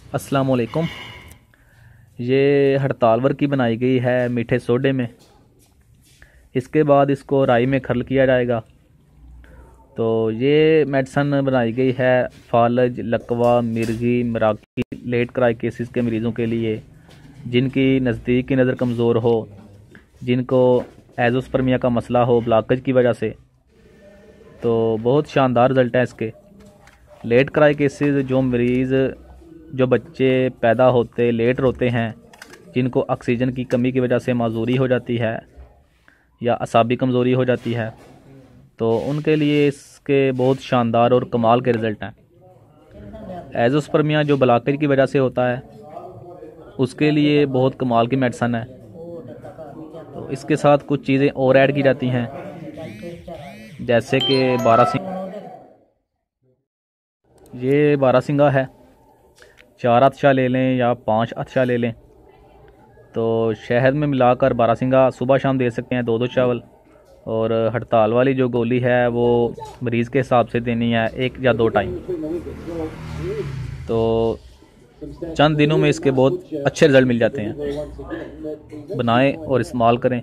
अस्सलाम वालेकुम। ये हड़ताल वर्क की बनाई गई है मीठे सोडे में। इसके बाद इसको राई में खर्ल किया जाएगा। तो ये मेडिसन बनाई गई है फालज, लकवा, मिर्गी, मराकी, लेट क्राइकेसिस के मरीज़ों के लिए, जिनकी नज़दीक की नज़र कमज़ोर हो, जिनको एज़ोस्पर्मिया का मसला हो ब्लॉकेज की वजह से। तो बहुत शानदार रिज़ल्ट है इसके। लेट क्राइकेसिस जो मरीज़, जो बच्चे पैदा होते लेट रोते हैं, जिनको ऑक्सीजन की कमी की वजह से माजूरी हो जाती है या असाबी कमज़ोरी हो जाती है, तो उनके लिए इसके बहुत शानदार और कमाल के रिज़ल्ट हैं। एज़ोस्पर्मिया जो ब्लॉकेज की वजह से होता है, उसके लिए बहुत कमाल की मेडिसन है। तो इसके साथ कुछ चीज़ें और ऐड की जाती हैं, जैसे कि बारहसिंगा। ये बारहसिंगा है, 4 अतशा ले लें या 5 अतशा ले लें। तो शहद में मिलाकर बारहसिंगा सुबह शाम दे सकते हैं, 2-2 चावल। और हड़ताल वाली जो गोली है वो मरीज़ के हिसाब से देनी है, 1 या 2 टाइम। तो चंद दिनों में इसके बहुत अच्छे रिज़ल्ट मिल जाते हैं। बनाएं और इस्तेमाल करें।